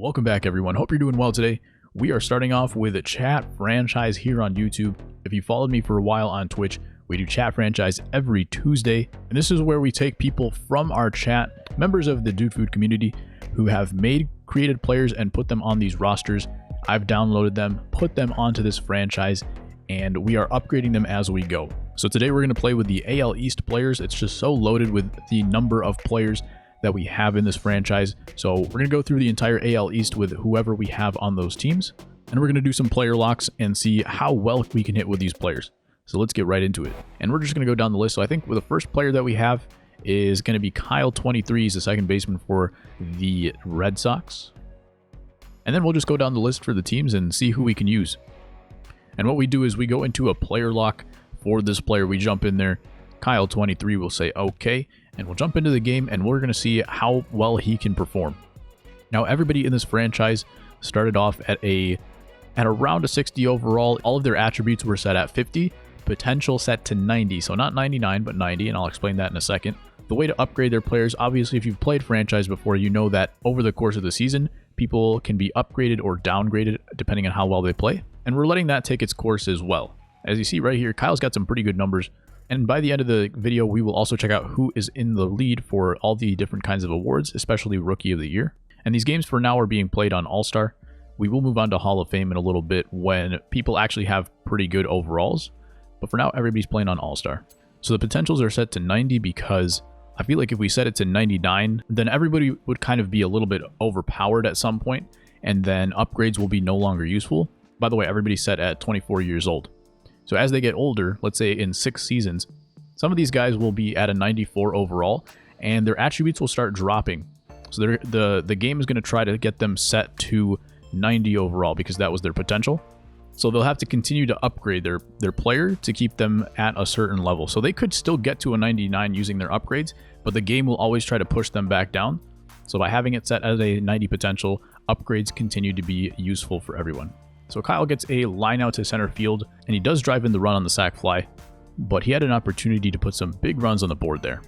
Welcome back, everyone. Hope you're doing well today. We are starting off with a chat franchise here on YouTube. If you followed me for a while on Twitch, we do chat franchise every Tuesday, and this is where we take people from our chat, members of the DudeFood community, who have created players and put them on these rosters. I've downloaded them, put them onto this franchise, and we are upgrading them as we go. So today we're going to play with the AL East players. It's just so loaded with the number of players that we have in this franchise. So we're going to go through the entire AL East with whoever we have on those teams. And we're going to do some player locks and see how well we can hit with these players. So let's get right into it. And we're just going to go down the list. So I think the first player that we have is going to be Kyle 23. He's the second baseman for the Red Sox. And then we'll just go down the list for the teams and see who we can use. And what we do is we go into a player lock for this player. We jump in there. Kyle 23 will say okay, and we'll jump into the game and we're going to see how well he can perform. Now, everybody in this franchise started off at around a 60 overall. All of their attributes were set at 50, potential set to 90. So not 99, but 90, and I'll explain that in a second. The way to upgrade their players, obviously, if you've played franchise before, you know that over the course of the season, people can be upgraded or downgraded depending on how well they play. And we're letting that take its course as well. As you see right here, Kyle's got some pretty good numbers. And by the end of the video, we will also check out who is in the lead for all the different kinds of awards, especially Rookie of the Year. And these games for now are being played on All-Star. We will move on to Hall of Fame in a little bit when people actually have pretty good overalls. But for now, everybody's playing on All-Star. So the potentials are set to 90 because I feel like if we set it to 99, then everybody would kind of be a little bit overpowered at some point, and then upgrades will be no longer useful. By the way, everybody's set at 24 years old. So as they get older, let's say in 6 seasons, some of these guys will be at a 94 overall, and their attributes will start dropping. So the game is going to try to get them set to 90 overall because that was their potential. So they'll have to continue to upgrade their player to keep them at a certain level. So they could still get to a 99 using their upgrades, but the game will always try to push them back down. So by having it set as a 90 potential, upgrades continue to be useful for everyone. So Kyle gets a line out to center field, and he does drive in the run on the sac fly, but he had an opportunity to put some big runs on the board there.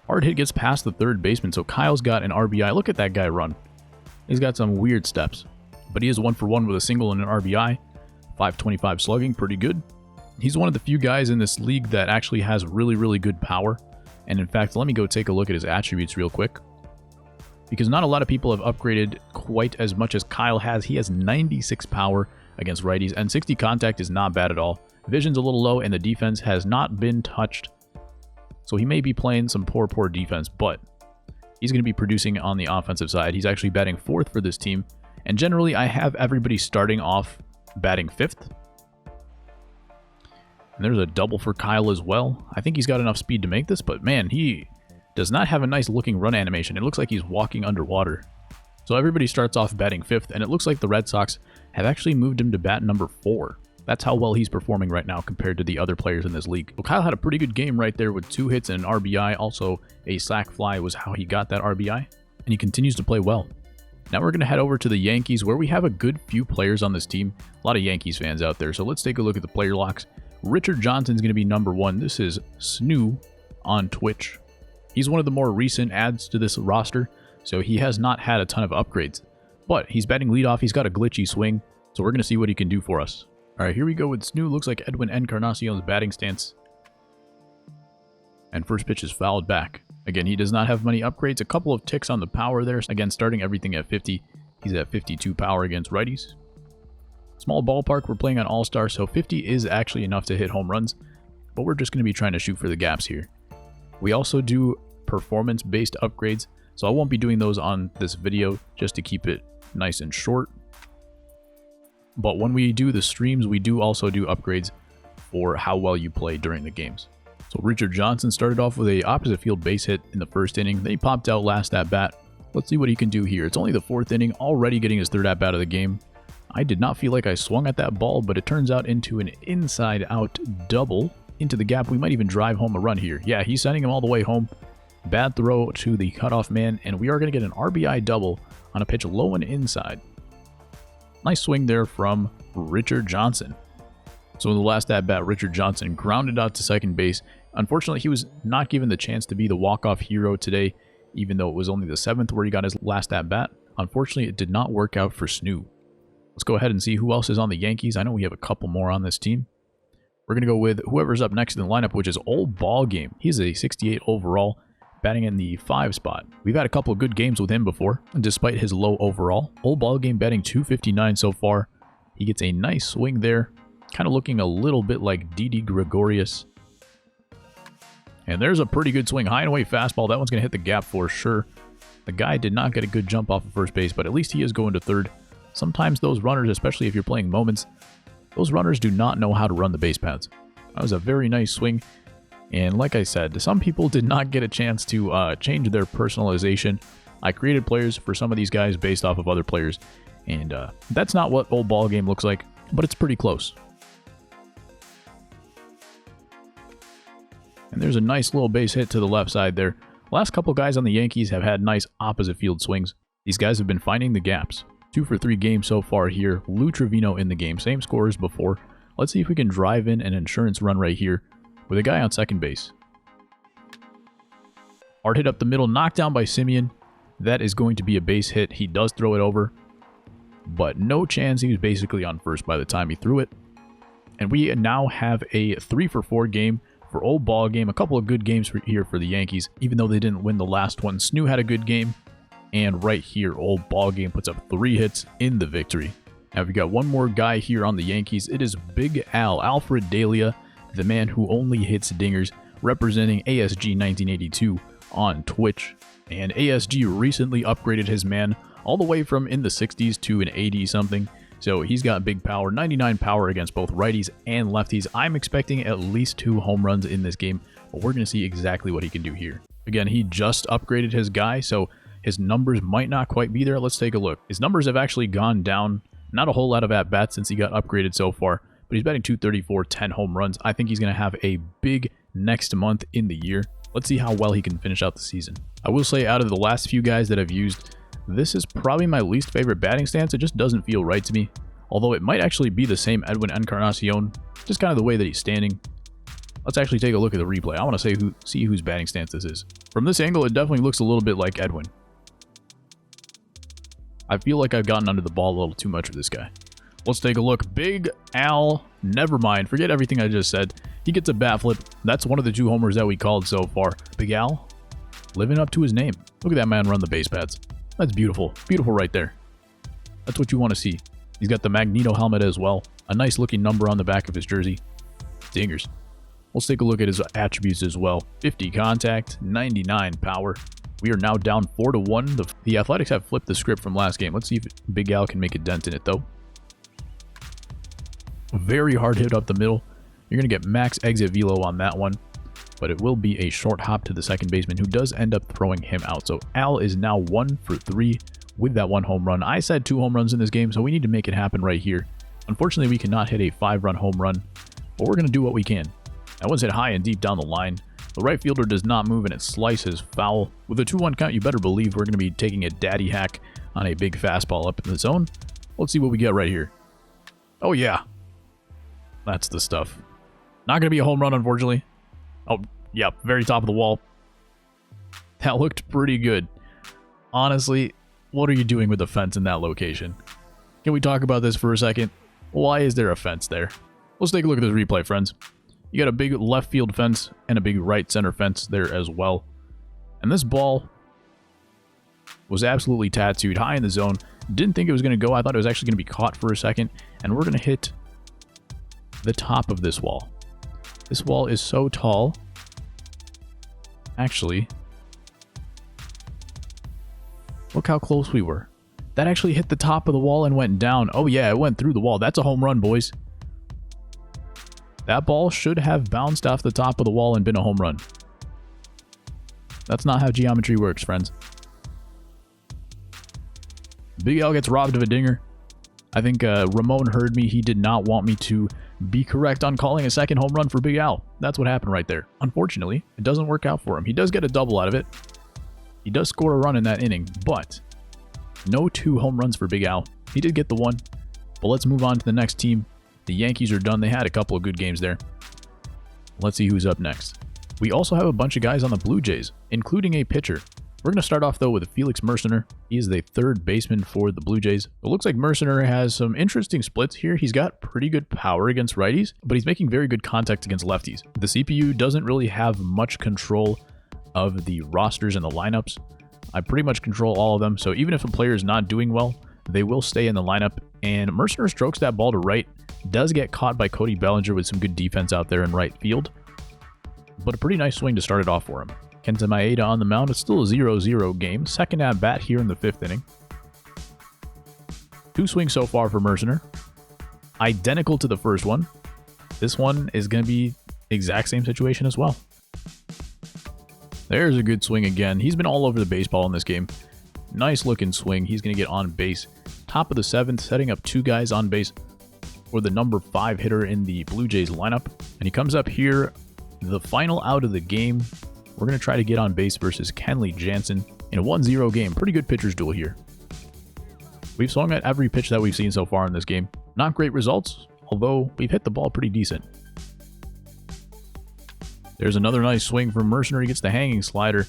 Hard hit gets past the third baseman, so Kyle's got an RBI. Look at that guy run. He's got some weird steps, but he is 1 for 1 with a single and an RBI. 525 slugging, pretty good. He's one of the few guys in this league that actually has really, really good power. And in fact, let me go take a look at his attributes real quick, because not a lot of people have upgraded quite as much as Kyle has. He has 96 power against righties, and 60 contact is not bad at all. Vision's a little low, and the defense has not been touched. So he may be playing some poor defense, but he's going to be producing on the offensive side. He's actually batting 4th for this team, and generally I have everybody starting off batting 5th. And there's a double for Kyle as well. I think he's got enough speed to make this, but man, he does not have a nice looking run animation. It looks like he's walking underwater. So everybody starts off batting 5th, and it looks like the Red Sox have actually moved him to bat number 4. That's how well he's performing right now compared to the other players in this league. Well, Kyle had a pretty good game right there with 2 hits and an RBI. Also, a sac fly was how he got that RBI, and he continues to play well. Now we're going to head over to the Yankees, where we have a good few players on this team. A lot of Yankees fans out there, so let's take a look at the player locks. Richard Johnson's going to be number 1. This is Snoo on Twitch. He's one of the more recent adds to this roster, so he has not had a ton of upgrades. But he's batting leadoff, he's got a glitchy swing, so we're going to see what he can do for us. Alright, here we go with Snoo. Looks like Edwin Encarnacion's batting stance. And first pitch is fouled back. Again, he does not have many upgrades. A couple of ticks on the power there. Again, starting everything at 50. He's at 52 power against righties. Small ballpark, we're playing on All-Star, so 50 is actually enough to hit home runs. But we're just going to be trying to shoot for the gaps here. We also do performance-based upgrades, so I won't be doing those on this video just to keep it nice and short. But when we do the streams, we do also do upgrades for how well you play during the games. So Richard Johnson started off with a opposite field base hit in the first inning. Then he popped out last at bat. Let's see what he can do here. It's only the 4th inning, already getting his 3rd at bat of the game. I did not feel like I swung at that ball, but it turns out into an inside-out double into the gap. We might even drive home a run here. Yeah, he's sending him all the way home. Bad throw to the cutoff man, and we are going to get an RBI double on a pitch low and inside. Nice swing there from Richard Johnson. So in the last at-bat, Richard Johnson grounded out to second base. Unfortunately, he was not given the chance to be the walk-off hero today. even though it was only the 7th where he got his last at-bat. Unfortunately, it did not work out for Snoo. Let's go ahead and see who else is on the Yankees. I know we have a couple more on this team. We're going to go with whoever's up next in the lineup, which is Old Ball Game. He's a 68 overall, batting in the 5 spot. We've had a couple of good games with him before, despite his low overall. Old Ball Game batting 259 so far. He gets a nice swing there, kind of looking a little bit like Didi Gregorius. And there's a pretty good swing, high and away fastball. That one's going to hit the gap for sure. The guy did not get a good jump off of first base, but at least he is going to third. Sometimes those runners, especially if you're playing moments, those runners do not know how to run the base paths. That was a very nice swing. And like I said, some people did not get a chance to change their personalization. I created players for some of these guys based off of other players. And that's not what Old Ball Game looks like, but it's pretty close. And there's a nice little base hit to the left side there. Last couple guys on the Yankees have had nice opposite field swings. These guys have been finding the gaps. 2 for 3 games so far here. Lou Trevino in the game. Same score as before. Let's see if we can drive in an insurance run right here with a guy on second base. Hard hit up the middle. Knocked down by Simeon. That is going to be a base hit. He does throw it over. But no chance. He was basically on first by the time he threw it. And we now have a 3 for 4 game for Old Ball Game. A couple of good games here for the Yankees, even though they didn't win the last one. Snoo had a good game. And right here, Old Ball Game puts up 3 hits in the victory. Now we got one more guy here on the Yankees. It is Big Al, Alfred Dahlia, the man who only hits dingers, representing ASG 1982 on Twitch. And ASG recently upgraded his man all the way from in the 60s to an 80 something. So he's got big power, 99 power against both righties and lefties. I'm expecting at least 2 home runs in this game, but we're going to see exactly what he can do here. Again, he just upgraded his guy, so his numbers might not quite be there. Let's take a look. His numbers have actually gone down. Not a whole lot of at-bats since he got upgraded so far, but he's batting 234, 10 home runs. I think he's going to have a big next month in the year. Let's see how well he can finish out the season. I will say out of the last few guys that I've used, this is probably my least favorite batting stance. It just doesn't feel right to me. Although it might actually be the same Edwin Encarnacion, just kind of the way that he's standing. Let's actually take a look at the replay. I want to see whose batting stance this is. From this angle, it definitely looks a little bit like Edwin. I feel like I've gotten under the ball a little too much with this guy. Let's take a look. Big Al, never mind. Forget everything I just said. He gets a bat flip. That's one of the 2 homers that we called so far. Big Al, living up to his name. Look at that man run the base paths. That's beautiful. Beautiful right there. That's what you want to see. He's got the Magneto helmet as well. A nice looking number on the back of his jersey. Dingers. Let's take a look at his attributes as well. 50 contact, 99 power. We are now down 4-1. The Athletics have flipped the script from last game. Let's see if Big Al can make a dent in it, though. Very hard hit up the middle. You're going to get max exit velo on that one, but it will be a short hop to the second baseman, who does end up throwing him out. So Al is now 1 for 3 with that 1 home run. I said 2 home runs in this game, so we need to make it happen right here. Unfortunately, we cannot hit a 5-run home run, but we're going to do what we can. That one's hit high and deep down the line. The right fielder does not move, and it slices foul. With a 2-1 count, you better believe we're going to be taking a daddy hack on a big fastball up in the zone. Let's see what we get right here. Oh, yeah. That's the stuff. Not going to be a home run, unfortunately. Oh, yeah, very top of the wall. That looked pretty good. Honestly, what are you doing with the fence in that location? Can we talk about this for a second? Why is there a fence there? Let's take a look at this replay, friends. You got a big left field fence and a big right center fence there as well. And this ball was absolutely tattooed high in the zone. Didn't think it was going to go. I thought it was actually going to be caught for a second. And we're going to hit the top of this wall. This wall is so tall. Actually, look how close we were. That actually hit the top of the wall and went down. Oh yeah, it went through the wall. That's a home run, boys. That ball should have bounced off the top of the wall and been a home run. That's not how geometry works, friends. Big Al gets robbed of a dinger. I think Ramon heard me. He did not want me to be correct on calling a second home run for Big Al. That's what happened right there. Unfortunately, it doesn't work out for him. He does get a double out of it. He does score a run in that inning, but no 2 home runs for Big Al. He did get the 1, but let's move on to the next team. The Yankees are done. They had a couple of good games there. Let's see who's up next. We also have a bunch of guys on the Blue Jays, including a pitcher. We're going to start off, though, with Felix Mercener. He is the third baseman for the Blue Jays. It looks like Mercener has some interesting splits here. He's got pretty good power against righties, but he's making very good contact against lefties. The CPU doesn't really have much control of the rosters and the lineups. I pretty much control all of them, so even if a player is not doing well, they will stay in the lineup. And Mercener strokes that ball to right, does get caught by Cody Bellinger with some good defense out there in right field, but a pretty nice swing to start it off for him. Kenta Maeda on the mound. It's still a 0-0 game. Second at bat here in the 5th inning. 2 swings so far for Mercener. Identical to the first one. This one is going to be the exact same situation as well. There's a good swing again. He's been all over the baseball in this game. Nice looking swing. He's going to get on base. Top of the 7th, setting up 2 guys on base for the number 5 hitter in the Blue Jays lineup. And he comes up here, the final out of the game. We're going to try to get on base versus Kenley Jansen in a 1-0 game. Pretty good pitcher's duel here. We've swung at every pitch that we've seen so far in this game. Not great results, although we've hit the ball pretty decent. There's another nice swing from Mercener. He gets the hanging slider,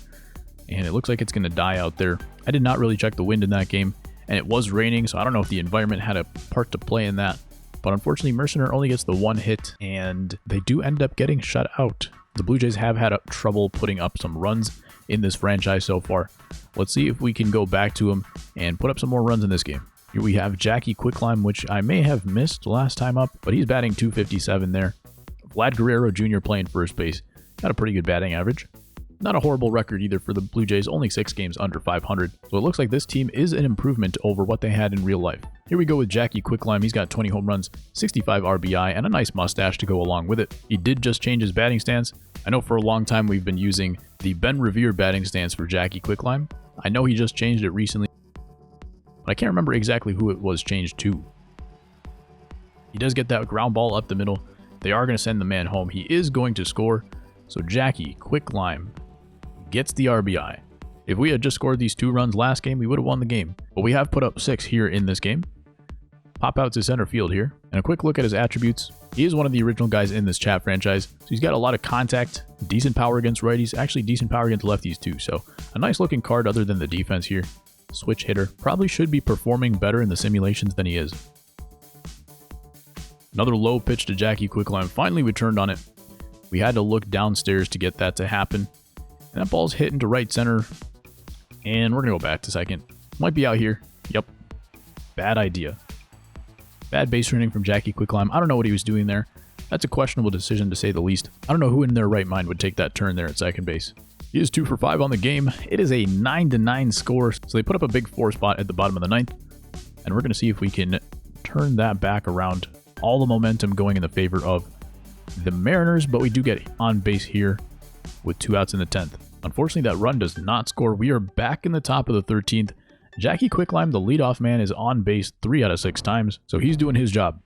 and it looks like it's going to die out there. I did not really check the wind in that game, and it was raining, so I don't know if the environment had a part to play in that. But unfortunately, Mercener only gets the 1 hit, and they do end up getting shut out. The Blue Jays have had trouble putting up some runs in this franchise so far. Let's see if we can go back to them and put up some more runs in this game. Here we have Jackie Quicklime, which I may have missed last time up, but he's batting .257 there. Vlad Guerrero Jr. playing first base. Got a pretty good batting average. Not a horrible record either for the Blue Jays, only 6 games under 500. So it looks like this team is an improvement over what they had in real life. Here we go with Jackie Quicklime. He's got 20 home runs, 65 RBI, and a nice mustache to go along with it. He did just change his batting stance. I know for a long time we've been using the Ben Revere batting stance for Jackie Quicklime. I know he just changed it recently, but I can't remember exactly who it was changed to. He does get that ground ball up the middle. They are going to send the man home. He is going to score. So Jackie Quicklime gets the RBI. If we had just scored these 2 runs last game, we would have won the game. But we have put up 6 here in this game. Pop out to center field here. And a quick look at his attributes. He is one of the original guys in this chat franchise. So he's got a lot of contact, decent power against righties, actually decent power against lefties too. So a nice looking card other than the defense here. Switch hitter. Probably should be performing better in the simulations than he is. Another low pitch to Jackie Quicklime. Finally we turned on it. We had to look downstairs to get that to happen. And that ball's hit into right center. And we're going to go back to second. Might be out here. Yep. Bad idea. Bad base running from Jackie Quicklime. I don't know what he was doing there. That's a questionable decision to say the least. I don't know who in their right mind would take that turn there at second base. He is 2 for 5 on the game. It is a 9-9 score. So they put up a big 4 spot at the bottom of the 9th. And we're going to see if we can turn that back around. All the momentum going in the favor of the Mariners, but we do get on base here with 2 outs in the 10th. Unfortunately, that run does not score. We are back in the top of the 13th. Jackie Quicklime, the leadoff man, is on base 3 out of 6 times, so he's doing his job.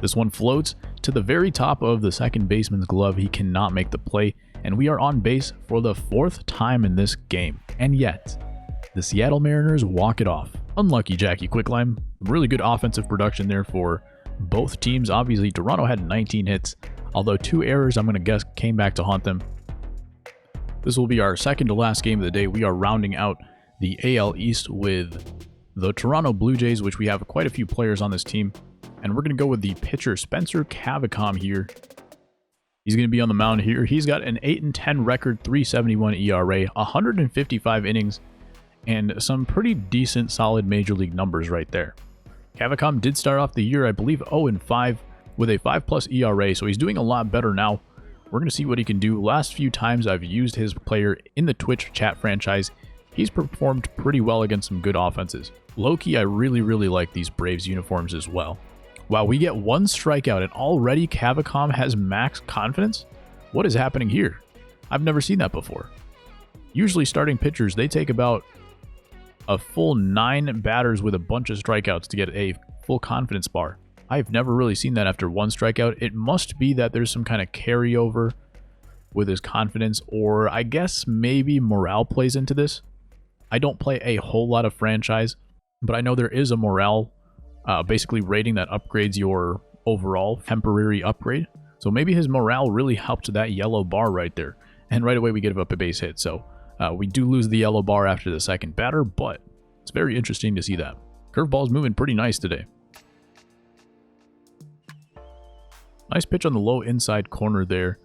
This one floats to the very top of the second baseman's glove. He cannot make the play, and we are on base for the 4th time in this game. And yet, the Seattle Mariners walk it off. Unlucky Jackie Quicklime. Really good offensive production there for both teams. Obviously, Toronto had 19 hits, although 2 errors, I'm going to guess, came back to haunt them. This will be our second to last game of the day. We are rounding out the AL East with the Toronto Blue Jays, which we have quite a few players on this team. And we're going to go with the pitcher, Spencer Cavicom here. He's going to be on the mound here. He's got an 8-10 record, 3.71 ERA, 155 innings, and some pretty decent, solid Major League numbers right there. Cavicom did start off the year, I believe, 0-5 with a 5+ ERA, so he's doing a lot better now. We're going to see what he can do. Last few times I've used his player in the Twitch chat franchise, he's performed pretty well against some good offenses. Low-key, I really like these Braves uniforms as well. Wow, we get 1 strikeout and already Cavicom has max confidence? What is happening here? I've never seen that before. Usually starting pitchers, they take about a full 9 batters with a bunch of strikeouts to get a full confidence bar. I've never really seen that after 1 strikeout. It must be that there's some kind of carryover with his confidence, or I guess maybe morale plays into this. I don't play a whole lot of franchise, but I know there is a morale basically rating that upgrades your overall temporary upgrade. So maybe his morale really helped that yellow bar right there. And right away we give up a base hit. So We do lose the yellow bar after the second batter, but it's very interesting to see that. Curveball's moving pretty nice today. Nice pitch on the low inside corner there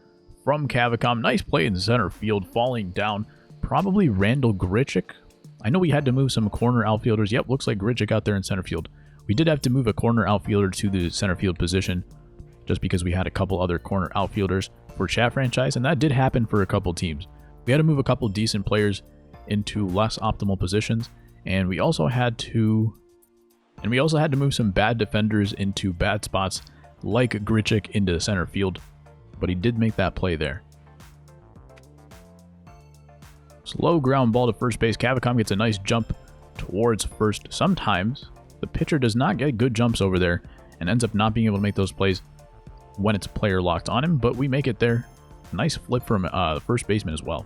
from Cavicom. Nice play in center field, falling down. Probably Randall Grichuk. I know we had to move some corner outfielders. Yep, looks like Grichuk out there in center field. We did have to move a corner outfielder to the center field position just because we had a couple other corner outfielders for Chat Franchise, and that did happen for a couple teams. We had to move a couple decent players into less optimal positions, and we also had to move some bad defenders into bad spots like Grichuk into the center field, but he did make that play there. Slow ground ball to first base. Cavicom gets a nice jump towards first. Sometimes the pitcher does not get good jumps over there and ends up not being able to make those plays when it's player locked on him, but we make it there. Nice flip from the first baseman as well.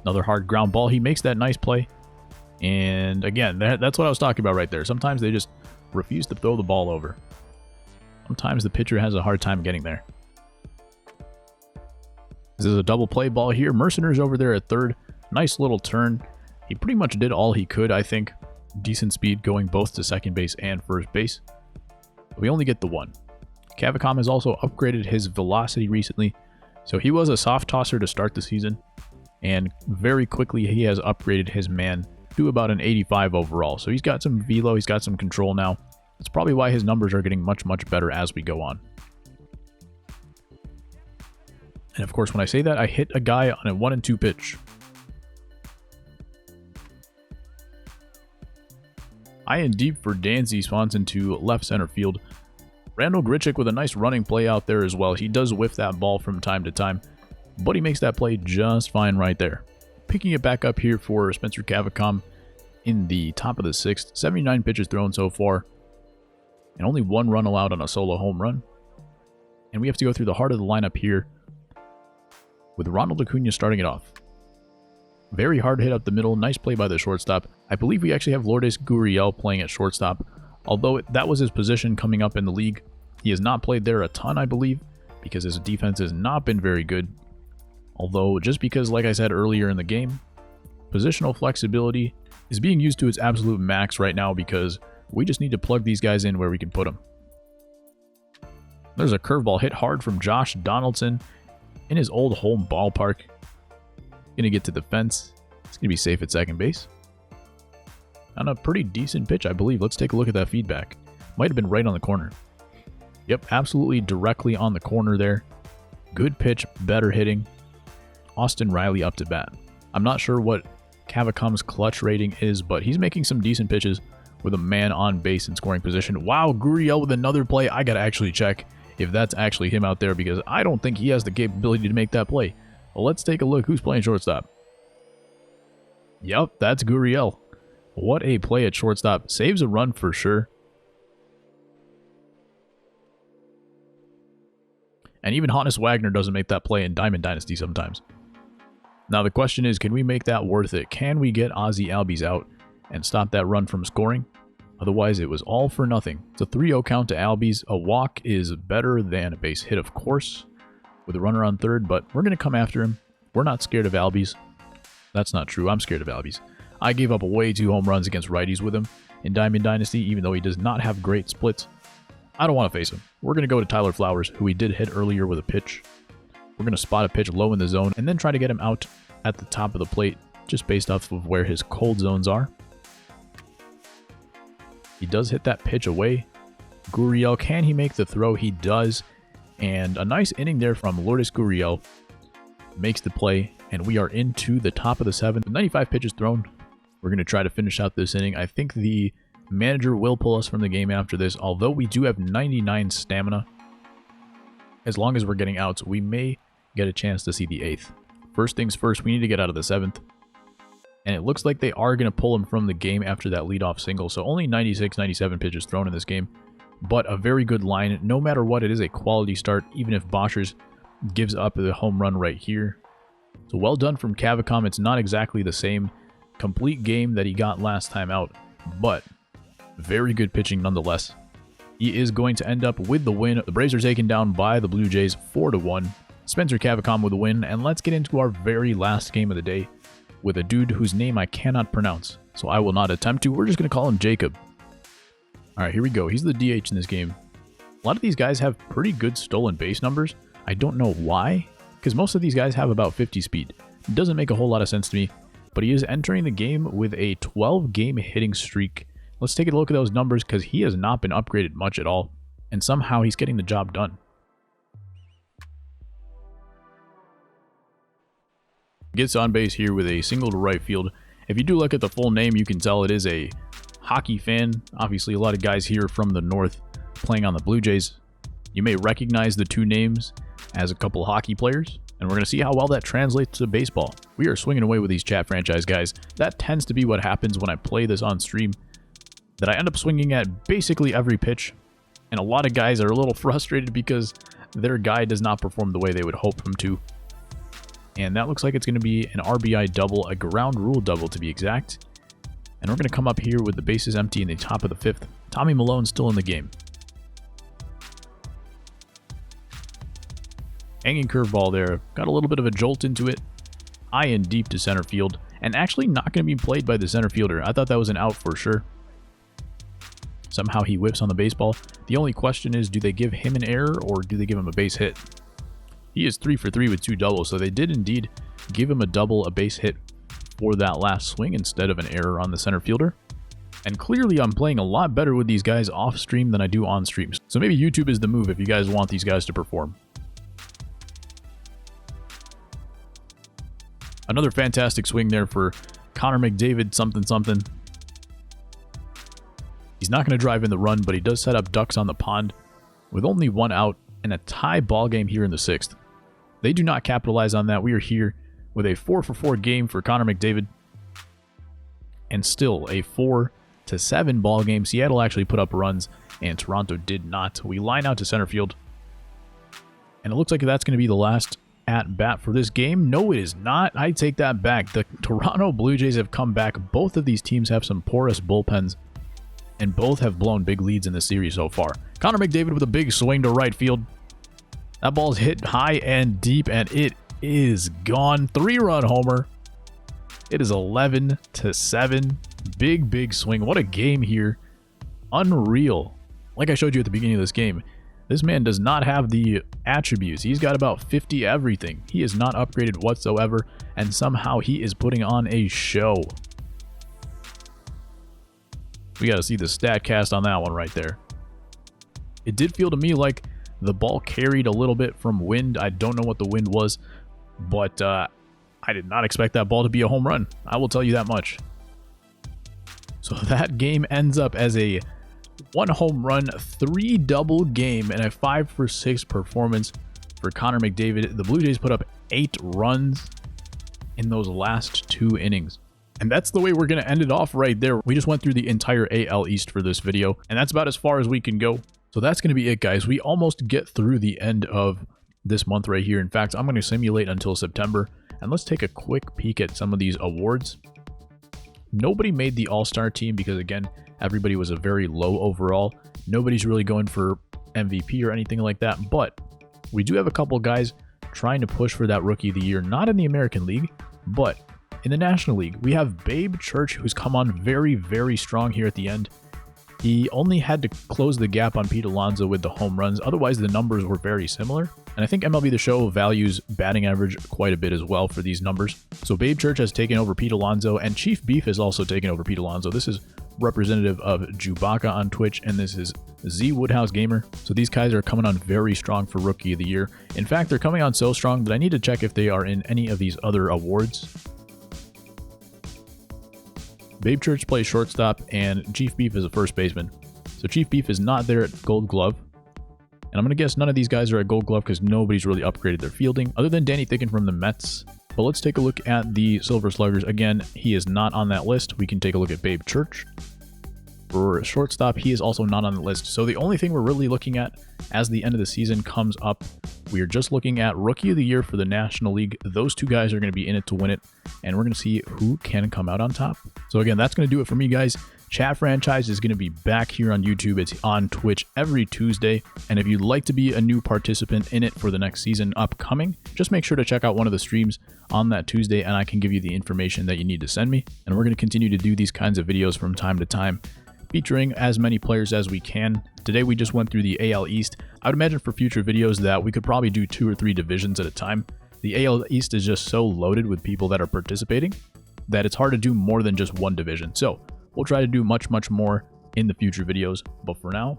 Another hard ground ball. He makes that nice play. And again, that's what I was talking about right there. Sometimes they just refuse to throw the ball over. Sometimes the pitcher has a hard time getting there. This is a double play ball here. Mercenary's over there at third. Nice little turn. He pretty much did all he could, I think. Decent speed going both to second base and first base. But we only get the one. Cavicom has also upgraded his velocity recently. So he was a soft tosser to start the season. And very quickly he has upgraded his man to about an 85 overall. So he's got some velo, he's got some control now. That's probably why his numbers are getting much, much better as we go on. And of course, when I say that, I hit a guy on a 1-2 pitch. High and deep for Danzy spawns into left center field. Randall Grichuk with a nice running play out there as well. He does whiff that ball from time to time, but he makes that play just fine right there. Picking it back up here for Spencer Cavicom in the top of the sixth. 79 pitches thrown so far, and only one run allowed on a solo home run. And we have to go through the heart of the lineup here with Ronald Acuna starting it off. Very hard hit up the middle. Nice play by the shortstop. I believe we actually have Lourdes Gurriel playing at shortstop. Although that was his position coming up in the league. He has not played there a ton, I believe, because his defense has not been very good. Although, just because, like I said earlier in the game, positional flexibility is being used to its absolute max right now because we just need to plug these guys in where we can put them. There's a curveball hit hard from Josh Donaldson in his old home ballpark. Gonna get to the fence. It's gonna be safe at second base. On a pretty decent pitch, I believe. Let's take a look at that feedback. Might have been right on the corner. Yep, absolutely directly on the corner there. Good pitch, better hitting. Austin Riley up to bat. I'm not sure what Cavicom's clutch rating is, but he's making some decent pitches with a man on base in scoring position. Wow, Gurriel with another play. I gotta actually check if that's actually him out there because I don't think he has the capability to make that play. Well, let's take a look. Who's playing shortstop? Yep, that's Gurriel. What a play at shortstop. Saves a run for sure. And even Honus Wagner doesn't make that play in Diamond Dynasty sometimes. Now the question is, can we make that worth it? Can we get Ozzy Albies out and stop that run from scoring? Otherwise, it was all for nothing. It's a 3-0 count to Albies. A walk is better than a base hit, of course, with a runner on third, but we're going to come after him. We're not scared of Albies. That's not true. I'm scared of Albies. I gave up way too home runs against righties with him in Diamond Dynasty, even though he does not have great splits. I don't want to face him. We're going to go to Tyler Flowers, who we did hit earlier with a pitch. We're going to spot a pitch low in the zone and then try to get him out at the top of the plate, just based off of where his cold zones are. He does hit that pitch away. Gurriel, can he make the throw? He does. And a nice inning there from Lourdes Gurriel makes the play, and we are into the top of the seventh. 95 pitches thrown. We're going to try to finish out this inning. I think the manager will pull us from the game after this, although we do have 99 stamina. As long as we're getting outs, we may get a chance to see the eighth. First things first, we need to get out of the seventh. And it looks like they are going to pull him from the game after that leadoff single. So only 96, 97 pitches thrown in this game. But a very good line. No matter what, it is a quality start, even if Boschers gives up the home run right here. So well done from Cavicom. It's not exactly the same complete game that he got last time out, but very good pitching nonetheless. He is going to end up with the win. The Braves are taken down by the Blue Jays 4-1. Spencer Cavacom with a win, and let's get into our very last game of the day with a dude whose name I cannot pronounce, so I will not attempt to. We're just going to call him Jacob. Alright, here we go. He's the DH in this game. A lot of these guys have pretty good stolen base numbers. I don't know why, because most of these guys have about 50 speed. It doesn't make a whole lot of sense to me, but he is entering the game with a 12-game hitting streak. Let's take a look at those numbers, because he has not been upgraded much at all, and somehow he's getting the job done. Gets on base here with a single to right field. If you do look at the full name, you can tell it is a hockey fan. Obviously, a lot of guys here from the north playing on the Blue Jays. You may recognize the two names as a couple hockey players, and we're going to see how well that translates to baseball. We are swinging away with these chat franchise guys. That tends to be what happens when I play this on stream, that I end up swinging at basically every pitch, and a lot of guys are a little frustrated because their guy does not perform the way they would hope him to. And that looks like it's going to be an RBI double, a ground rule double to be exact. And we're going to come up here with the bases empty in the top of the 5th. Tommy Milone still in the game. Hanging curveball there. Got a little bit of a jolt into it. High and deep to center field. And actually not going to be played by the center fielder. I thought that was an out for sure. Somehow he whiffs on the baseball. The only question is, do they give him an error or do they give him a base hit? He is 3 for 3 with 2 doubles, so they did indeed give him a double, a base hit for that last swing instead of an error on the center fielder. And clearly I'm playing a lot better with these guys off stream than I do on stream. So maybe YouTube is the move if you guys want these guys to perform. Another fantastic swing there for Connor McDavid something. He's not going to drive in the run, but he does set up ducks on the pond with only 1 out and a tie ball game here in the 6th. They do not capitalize on that. We are here with a 4 for 4 game for Connor McDavid. And still a 4-7 ball game. Seattle actually put up runs and Toronto did not. We line out to center field. And it looks like that's going to be the last at bat for this game. No, it is not. I take that back. The Toronto Blue Jays have come back. Both of these teams have some porous bullpens, and both have blown big leads in this series so far. Connor McDavid with a big swing to right field. That ball's hit high and deep, and it is gone. 3-run homer. It is 11-7. Big swing. What a game here. Unreal. Like I showed you at the beginning of this game, this man does not have the attributes. He's got about 50 everything. He is not upgraded whatsoever, and somehow he is putting on a show. We got to see the stat cast on that one right there. It did feel to me like the ball carried a little bit from wind. I don't know what the wind was, but I did not expect that ball to be a home run. I will tell you that much. So that game ends up as a 1 home run, 3 double game, and a 5 for 6 performance for Connor McDavid. The Blue Jays put up 8 runs in those last 2 innings. And that's the way we're going to end it off right there. We just went through the entire AL East for this video, and that's about as far as we can go. So that's going to be it, guys. We almost get through the end of this month right here. In fact, I'm going to simulate until September, and let's take a quick peek at some of these awards. Nobody made the All-Star team because, again, everybody was a very low overall. Nobody's really going for MVP or anything like that, but we do have a couple guys trying to push for that Rookie of the Year, not in the American League, but in the National League. We have Babe Church, who's come on very strong here at the end. He only had to close the gap on Pete Alonso with the home runs. Otherwise, the numbers were very similar. And I think MLB The Show values batting average quite a bit as well for these numbers. So Babe Church has taken over Pete Alonso, and Chief Beef has also taken over Pete Alonso. This is representative of Chewbacca on Twitch, and this is Z Woodhouse Gamer. So these guys are coming on very strong for Rookie of the Year. In fact, they're coming on so strong that I need to check if they are in any of these other awards. Babe Church plays shortstop, and Chief Beef is a first baseman. So Chief Beef is not there at Gold Glove. And I'm going to guess none of these guys are at Gold Glove because nobody's really upgraded their fielding, other than Danny Thicken from the Mets. But let's take a look at the Silver Sluggers. Again, he is not on that list. We can take a look at Babe Church. For shortstop, he is also not on the list. So the only thing we're really looking at as the end of the season comes up, we are just looking at Rookie of the Year for the National League. Those two guys are going to be in it to win it, and we're going to see who can come out on top. So again, that's going to do it for me, guys. Chat Franchise is going to be back here on YouTube. It's on Twitch every Tuesday. And if you'd like to be a new participant in it for the next season upcoming, just make sure to check out one of the streams on that Tuesday and I can give you the information that you need to send me. And we're going to continue to do these kinds of videos from time to time, featuring as many players as we can. Today we just went through the AL East. I would imagine for future videos that we could probably do 2 or 3 divisions at a time. The AL East is just so loaded with people that are participating that it's hard to do more than just one division. So we'll try to do much more in the future videos, but for now,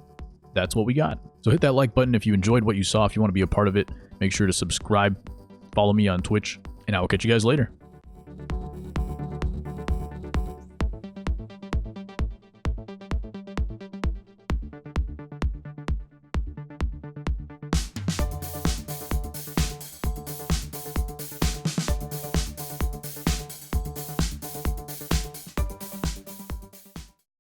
that's what we got. So hit that like button if you enjoyed what you saw. If you want to be a part of it, make sure to subscribe, follow me on Twitch, and I will catch you guys later.